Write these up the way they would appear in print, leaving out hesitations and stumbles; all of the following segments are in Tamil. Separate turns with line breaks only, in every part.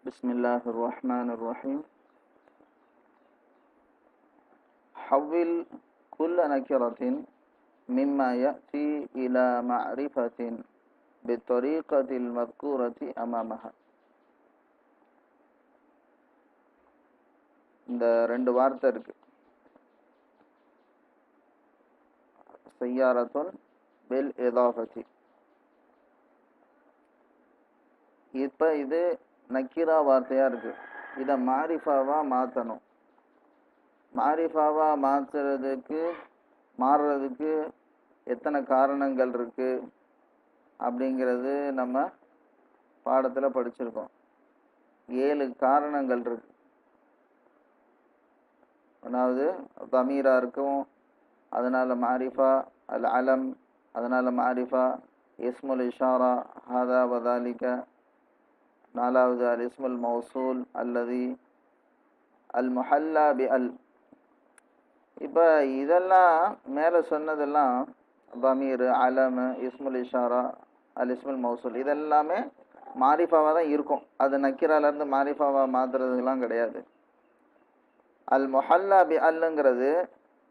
بسم الله الرحمن الرحيم. حول كل نكرة مما يأتي إلى معرفة بالطريقة المذكورة أمامها. இந்த ரெண்டு வார்த்தை இருக்கு. சய்யாரத்துன் பில் இதாஃபதி. இப்போ இது நக்கீரா வார்த்தையா இருக்கு. இதை மாரிஃபாவா மாற்றணும். மாரிஃபாவா மாறுறதுக்கு எத்தனை காரணங்கள் இருக்கு அப்படிங்கிறது நம்ம பாடத்தில் படிச்சிருக்கோம். 7 காரணங்கள் இருக்கு. அதாவது தமீரா இருக்கும், அதனால மாரிஃபா, அல் அலம் அதனால மாரிஃபா, இஸ்முல் இஷாரா ஹாதா வதாலிக, 4வது அல் இஸ்முல் மௌசூல் அல்லதி, அல் முஹல்லா பி அல். இப்போ இதெல்லாம் மேலே சொன்னதெல்லாம் தமீர், அலம், இஸ்முல் இஷாரா, அல் இஸ்முல் மௌசூல் இதெல்லாமே மாரிஃபாவாக தான் இருக்கும். அது நக்கீராலேருந்து மாரிஃபாவாக மாற்றுறதுலாம் கிடையாது. அல் முஹல்லா பி அல்லுங்கிறது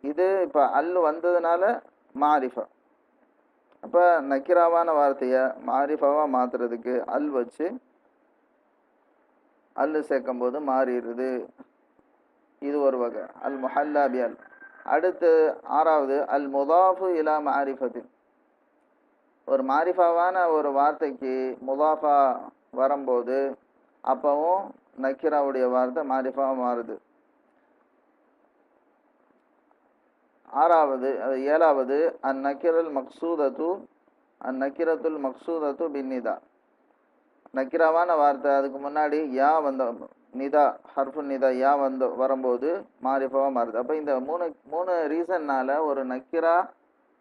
இது இப்போ அல் வந்ததுனால மாரிஃபா. அப்போ நக்கிராவான வார்த்தையை மாரிஃபாவாக மாற்றுறதுக்கு அல் வச்சு அல் சேர்க்கும் போது மாறிடுது. இது ஒரு வகை, அல் முஹல்லா பி அல். அடுத்து 6வது அல் முதாஃபு இலா மாரிஃபத்தின். ஒரு மாரிஃபாவான ஒரு வார்த்தைக்கு முதாஃபா வரும்போது அப்பவும் நக்கிராவுடைய வார்த்தை மாரிஃபாவாக மாறுது. 7வது அந்நக்கிரத்துல் மக்சூதத்து பின்னிதா. நக்கிராவான வார்த்தை அதுக்கு முன்னாடி யா வந்த நிதா, ஹர்ஃபு நிதா யா வரும்போது மாரிஃபாவா மாறுது. அப்போ இந்த மூணு ரீசன்னால ஒரு நக்கிரா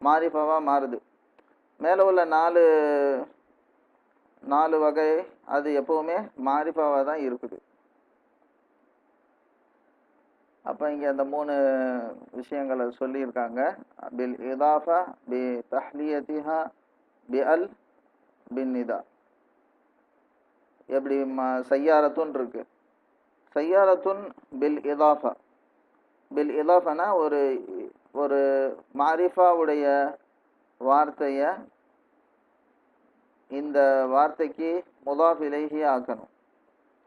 மாரிஃபாவா மாறுது. மேலே உள்ள 4 வகை அது எப்பவுமே மாரிஃபாவா தான் இருக்குது. அப்போ இங்கே அந்த 3 விஷயங்களை சொல்லியிருக்காங்க. பில் இதாஃபா, பி தஹ்லியத்திஹா, பி அல், பின் நிதா. எப்படி சய்யாரத்துன் இருக்கு. சய்யாரத்துன் பில் இதாஃபா. பில் இதாஃபானா ஒரு மாரிஃபாவுடைய வார்த்தையை இந்த வார்த்தைக்கு முதாஃப் இலைஹி ஆக்கணும்.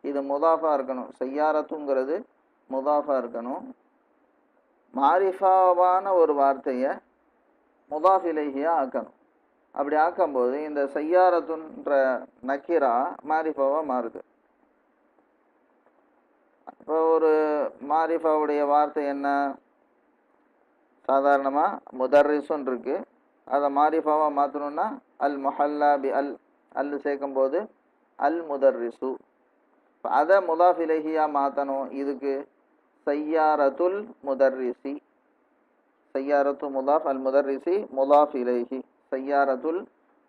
இது முதாஃபா இருக்கணும். சய்யாரத்துங்கிறது முதாஃபா இருக்கணும். மாரிஃபாவான ஒரு வார்த்தையை முதாஃப் இலைஹியா ஆக்கணும். அப்படி ஆக்கும்போது இந்த சய்யாரத்துன்ற நக்கிரா மாரிஃபாவா மாறுது. இப்போ ஒரு மாரிஃபாவுடைய வார்த்தை என்ன? சாதாரணமாக முதர்ரிசுன்னு இருக்கு. அதை மாரிஃபாவா மாற்றணும்னா அல் முஹல்லா பி அல் சேர்க்கும்போது அல் முதர்ரிசு. அதை முதாஃப் இலைஹியா மாற்றணும். இதுக்கு சய்யாரத்துல் முதர்ரிசி. சய்யாரத்து முதாஃப், அல் முதர்ரிசி முதாஃப் இலைஹி. சய்யாரத்துல்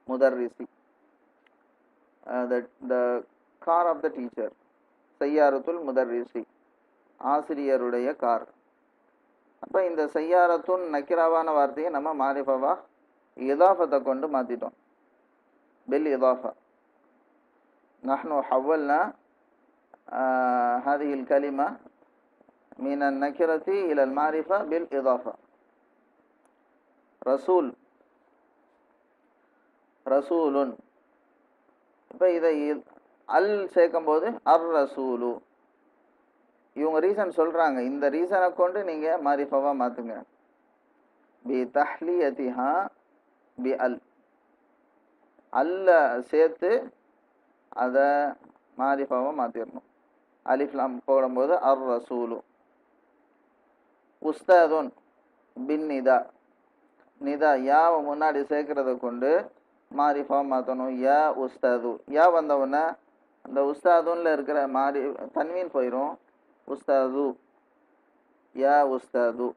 முதர்ரிசி, the car of the teacher. சய்யாரத்துல் முதர்ரிசி, ஆசிரியருடைய கார். அப்போ இந்த சய்யாரத்துன் நக்கிராவான வார்த்தையை நம்ம மாரிஃபாவா இதாஃபத்தை கொண்டு மாற்றிட்டோம். பில் இதாஃபா. நஹ்னு ஹவ்வல்னா هذه الكلمة من النكرة إلى المعرفة بالإضافة. ரசூலுன். இப்போ இதை அல் சேர்க்கும்போது அர் ரசூலு. இவங்க ரீசன் சொல்கிறாங்க. இந்த ரீசனை கொண்டு நீங்கள் மாரிஃபாவா மாற்றுங்க. பி தஹ்லியத்திஹா பி அல். அல்ல சேர்த்து அதை மாரிஃபாவா மாற்றிடணும். அலிஃப்லாம் போடும்போது அர் ரசூலு. உஸ்தாதுன் பின் நிதா. நிதா யாவை முன்னாடி சேர்க்கறத கொண்டு மாரிஃபா மாற்றணும். யா உஸ்தாது. யா வந்தவுடனே அந்த உஸ்தாதுன்ல இருக்கிற தன்வீன் போயிடும். உஸ்தாது, யா உஸ்தாது.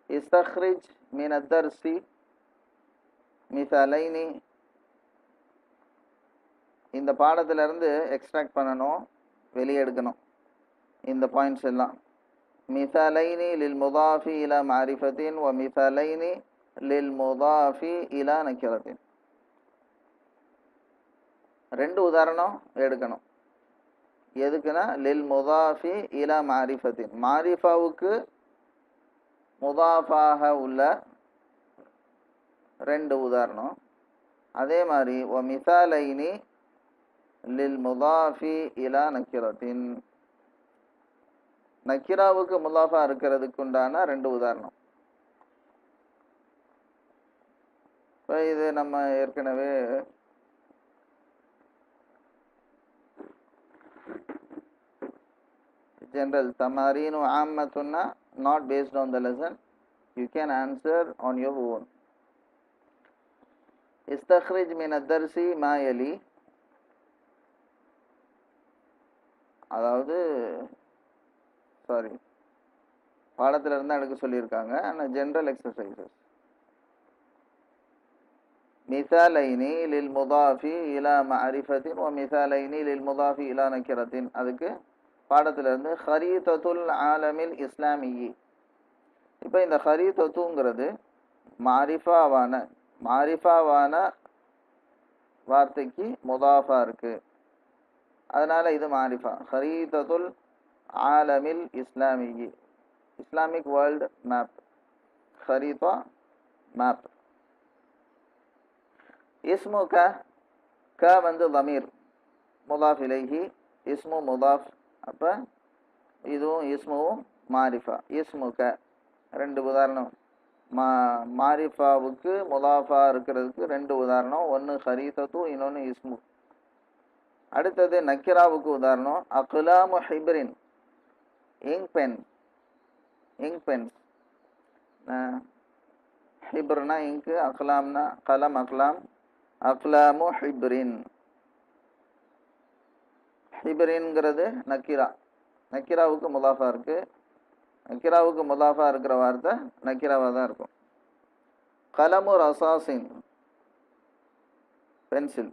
இஸ்தக்ரிஜ் மின் அத்தர்சி மிசாலைனி. இந்த பாடத்திலிருந்து எக்ஸ்ட்ராக்ட் பண்ணணும், வெளியே எடுக்கணும் இந்த பாயிண்ட்ஸ் எல்லாம். மிசாலைனி லில் முதாஃபி இலா மாரிஃபத்தின் வ மிசாலைனி லில் முதாஃபி இலா நக்கிரத்தின். 2 உதாரணம் எடுக்கணும். எதுக்குன்னா லில் முதாஃபி இலா மாரிஃபத்தின், மாரிஃபாவுக்கு முதாஃபாக உள்ள 2 உதாரணம். அதே மாதிரி வ மிசாலைனி லில் முதாஃபி இலா நக்கிரத்தின், நக்கிராவுக்கு முதாஃபா இருக்கிறதுக்கு உண்டான 2 உதாரணம். இப்போ இது நம்ம ஏற்கனவே general tamarin ammatuna, not based on the lesson, you can answer on your own. istakhrij min ad-darsi ma yali, அதாவது சாரி பாடத்துல இருந்து எடுக்க சொல்லியிருக்காங்க. ஆனால் ஜென்ரல் எக்ஸசைசஸ். மிசாலைனி லில் முதாஃபி இலா மஅரிஃபத்தின் வ மிசாலைனி லில் முதாஃபி இலா நக்கிரத்தின், அதுக்கு பாடத்திலிருந்து ஹரீதத்துல் ஆலமில் இஸ்லாமியி. இப்போ இந்த ஹரீதத்துங்கிறது மாரிஃபாவான வார்த்தைக்கு முதாஃபா இருக்கு, அதனால இது மாரிஃபா. ஹரீதத்துல் ஆலமில் இஸ்லாமியி, இஸ்லாமிக் வேர்ல்டு மேப், ஹரீதா மேப். இஸ்மு க வந்து தமீர், முதாஃப் இலைஹி, இஸ்மு முதாஃப். அப்போ இதுவும் இஸ்முவும் மாரிஃபா. இஸ்முக 2 உதாரணம். மாரிஃபாவுக்கு முதாஃபா இருக்கிறதுக்கு 2 உதாரணம். ஒன்று ஹரீதத்து, இன்னொன்று இஸ்மு. அடுத்தது நக்கிராவுக்கு உதாரணம் அக்லாமு ஹிப்ரின், இங்க் பென், இங்க் பென்ஸ். ஹிப்ருனா இங்கு, அக்லாம்னா கலம், அக்லாம். அக்லாமு ஹிப்ரின், ஹிப்ரின்ங்கிறது நக்கிரா, நக்கிராவுக்கு முதாஃபா இருக்கு. நக்கிராவுக்கு முதாஃபா இருக்கிற வார்த்தை நக்கிராவாக தான் இருக்கும். கலமு ரசாசின், பென்சில்.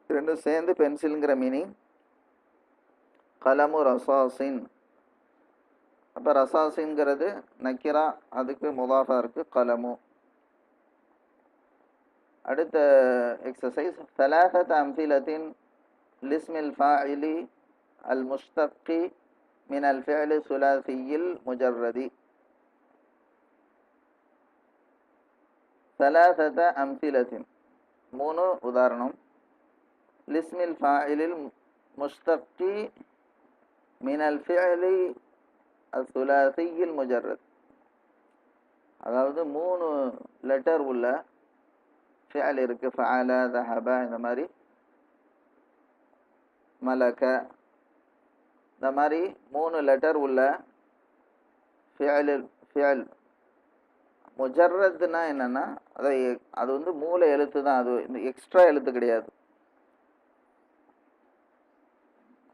ரெண்டும் சேர்ந்து பென்சில்ங்கிற மீனிங். கலமு ரசாசின், அப்போ ரசாசின்ங்கிறது நக்கிரா, அதுக்கு முதாஃபா இருக்கு கலமு. அடுத்த எக்ஸசைஸ் ثلاثة أمثلة لاسم الفاعل المشتق من الفعل الثلاثي المجرد. ثلاثة أمثلة 3 உதாரணம். لاسم الفاعل المشتق من الفعل الثلاثي المجرد, அதாவது 3 லெட்டர் உள்ள ஃபிஅல் இருக்கு. ஃபஅல, ذهب, இந்த மாதிரி மலக, இந்த மாதிரி 3 லெட்டர் உள்ள ஃபிஅல். முஜர்ரத்னா என்னன்னா அது வந்து மூல எழுத்து தான், அது எக்ஸ்ட்ரா எழுத்து கிடையாது.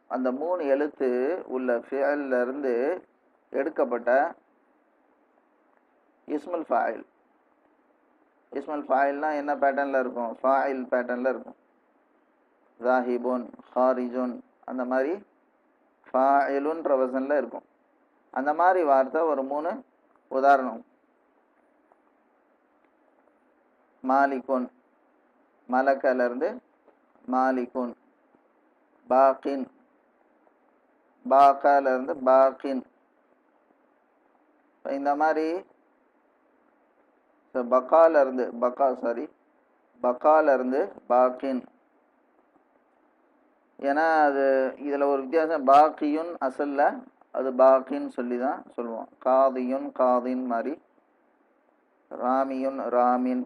அந்த 3 எழுத்து உள்ள ஃபிஅல்ல இருந்து எடுக்கப்பட்ட இஸ்முல் ஃபாயில். இஸ்முல் ஃபாயில்னா என்ன பேட்டர்னில் இருக்கும்? ஃபாயில் பேட்டர்னில் இருக்கும். ஜாஹிபுன், ஹாரிஜுன், அந்த மாதிரி ஃபாயிலுன்ற வசனில் இருக்கும். அந்த மாதிரி வார்த்தை ஒரு 3 உதாரணம். மாலிகுன், மலக்கலேருந்து மாலிகுன். பாக்கின், பாக்காலேருந்து பாக்கின். இந்த மாதிரி பக்காலேருந்து பக்காலேருந்து பாக்கின். ஏன்னா அது இதில் ஒரு வித்தியாசம். பாக்கியுன் அசல்ல அது பாக்கின்னு சொல்லி தான் சொல்லுவோம். காதியுன் காதின் மாதிரி, ராமியுன் ராமின்,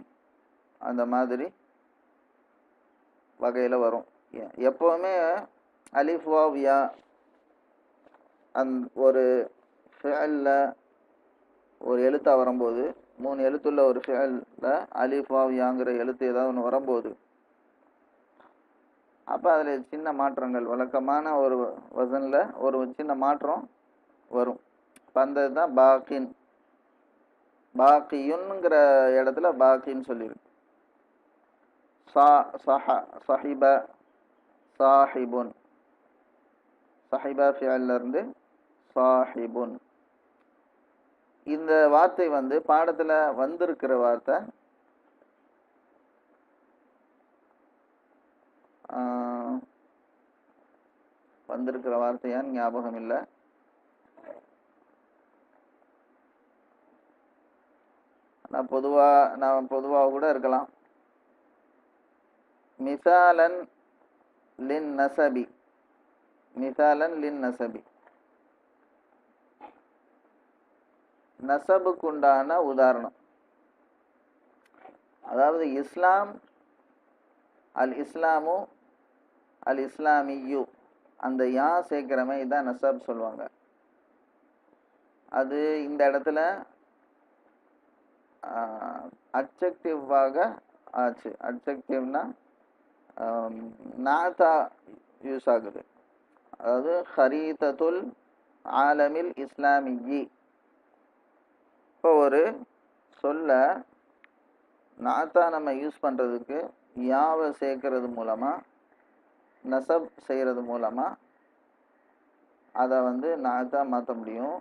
அந்த மாதிரி வகையில் வரும். எப்போவுமே அலிஃப் வாவ் யா ஒரு ஃபிஅல்ல ஒரு எழுத்தாக வரும்போது, 3 எழுத்துள்ள ஒரு ஃபிஅல்ல அலிஃப் வாவ் யாங்கிற எழுத்து ஏதாவது ஒன்று வரும்போது, அப்போ அதில் சின்ன மாற்றங்கள், வழக்கமான ஒரு வசனில் ஒரு சின்ன மாற்றம் வரும். இப்போ அந்த இதுதான் பாக்கின். பாக்கியுன்ங்கிற இடத்துல பாக்கின்னு சொல்லியிருக்கு. சஹிப, சாஹிபுன். சஹிபா ஃபிஅல்ல இருந்து சாஹிபுன். இந்த வார்த்தை வந்து பாடத்தில் வந்திருக்கிற வார்த்தை. வந்திருக்கிற வார்த்தையான்னு ஞாபகம் இல்லை. நான் பொதுவாக கூட இருக்கலாம். மிசாலன் லின் நசபி, மிசாலன் லின் நசபி, நசபுக்குண்டான உதாரணம். அதாவது இஸ்லாம், அல் இஸ்லாமு, அல் இஸ்லாமியு, அந்த யா சேர்க்கிறமே இதான் நசப் சொல்லுவாங்க. அது இந்த இடத்துல அட்ஜெக்டிவாக ஆச்சு. அட்ஜெக்டிவ்னா நாதா யூஸ் ஆகுது. அதாவது ஹரீதத்துல் ஆலமில் இஸ்லாமியி. இப்போ ஒரு சொல்ல நாத்தா நம்ம யூஸ் பண்ணுறதுக்கு யாவை சேர்க்கறது மூலமாக, நசப் செய்கிறது மூலமாக அதை நாத்தா மாற்ற முடியும்.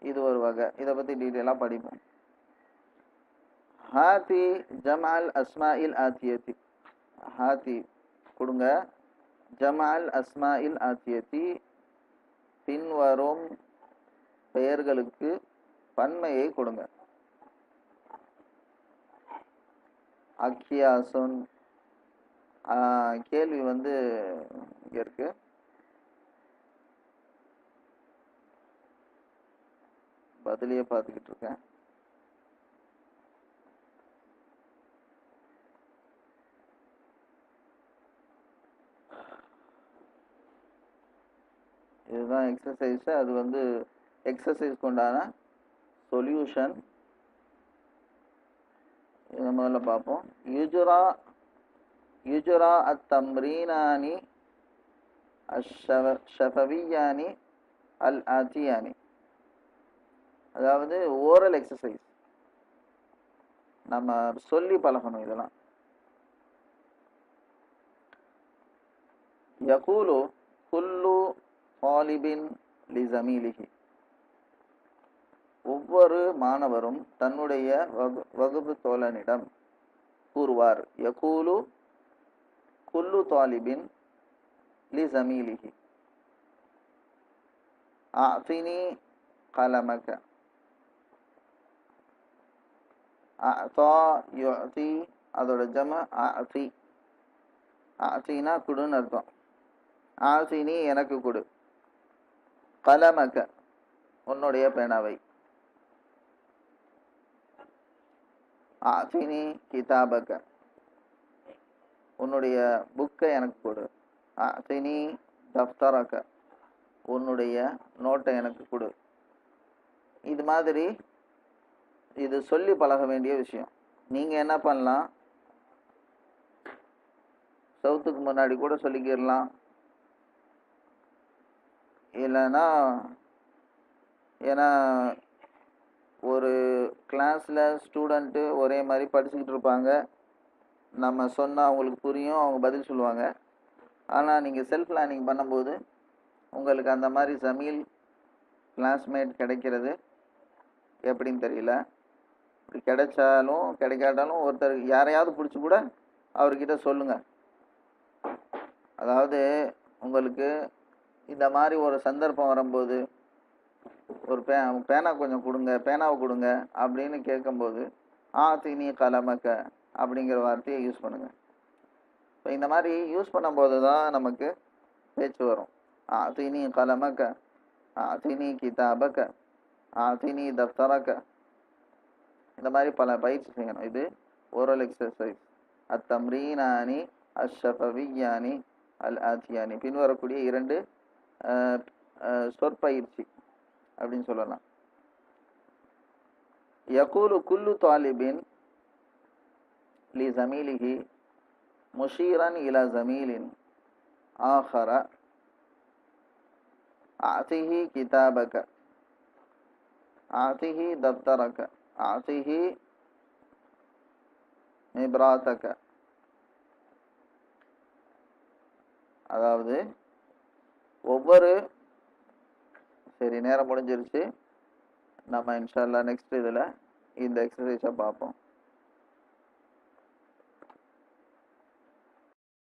இது ஒரு வகை. இதை பற்றி டீட்டெயிலாக படிப்போம். ஹாத்தி ஜமால் அஸ்மாயில் ஆத்தியத்தி, ஹாத்தி கொடுங்க, ஜமால் அஸ்மாயில் ஆத்தியத்தி பின்வரும் பெயர்களுக்கு பன்மையை கொடுங்க. அக்கியாசுன், கேள்வி இங்க இருக்கு. பதிலையே பார்த்துக்கிட்டு இருக்கேன். இதுதான் எக்ஸசைஸ். அது எக்ஸசைஸ் கொண்டான சொல்யூஷன். இதை முதல்ல பார்ப்போம். யுஜ்ரா அத்தம்ரீனானி அஷ்ஷஃபவியானி அல் ஆத்தியானி. அதாவது ஓரல் எக்ஸசைஸ், நம்ம சொல்லி பழகணும் இதெல்லாம். யகூலு குல்லு தாலிபின் லிஸமீலிஹி, ஒவ்வொரு மாணவரும் தன்னுடைய வகுப்பு தோழனிடம் கூறுவார். யகூலு குல்லு தாலிபின் லிஸமீலிஹி அஃதினி கலமக. அத்தா யுஅதி, அதோட ஜம அஃதி. அஃதினா குடுன்னு அர்த்தம். ஆசினி எனக்கு கொடு. கலமக உன்னுடைய பேனாவை. ஆசினி கிதாபக உன்னுடைய புக்கை எனக்கு கொடு. ஆசினி தஃப்தரக உன்னுடைய நோட்டை எனக்கு கொடு. இது மாதிரி இது சொல்லி பழக வேண்டிய விஷயம். நீங்க என்ன பண்ணலாம், சவுத்துக்கு முன்னாடி கூட சொல்லிக்கிடலாம். இல்லைன்னா ஏன்னா ஒரு கிளாஸில் ஸ்டூடெண்ட்டு ஒரே மாதிரி படிச்சுக்கிட்டு இருப்பாங்க. நம்ம சொன்னால் அவங்களுக்கு புரியும், அவங்க பதில் சொல்லுவாங்க. ஆனால் நீங்கள் செல்ஃப் லேர்னிங் பண்ணும்போது உங்களுக்கு அந்த மாதிரி ஜமீல் கிளாஸ்மேட் கிடைக்கிறது எப்படின்னு தெரியல. இப்படி கிடைச்சாலும் கிடைக்காட்டாலும் ஒருத்தர் யாரையாவது பிடிச்சி கூட அவர்கிட்ட சொல்லுங்கள். அதாவது உங்களுக்கு இந்த மாதிரி ஒரு சந்தர்ப்பம் வரும்போது ஒரு பேனா கொஞ்சம் கொடுங்க, பேனாவை கொடுங்க அப்படின்னு கேட்கும்போது ஆத்தினி கலமக்க அப்படிங்கிற வார்த்தையை யூஸ் பண்ணுங்க. இப்போ இந்த மாதிரி யூஸ் பண்ணும்போது தான் நமக்கு பேச்சு வரும். ஆத்தினி கலமக்க, ஆத்தினி கிதாபக்க, ஆத்தினி தஃப்தரக்க. இந்த மாதிரி பல பயிற்சி செய்யணும். இது ஓரல் எக்ஸசைஸ். அத்தம்ரீனானி அஷ்ஷஃபவியானி அல் ஆத்தியானி, பின்வரக்கூடிய 2 சொற்பயிற்சி அப்படின்னு சொல்லலாம். யகூலு குல்லு தாலிபின் லி ஜமீலிஹி முஷீரன் இலா ஜமீலின் ஆஹர ஆதிஹி கிதாபக ஆதிஹி தப்தரக ஆதிஹி மிப்ராத்தக. அதாவது சரி, நேரம் முடிஞ்சிருச்சு. நம்ம இன்ஷா அல்லாஹ் நெக்ஸ்ட் இதில் இந்த எக்ஸசைஸை பார்ப்போம்.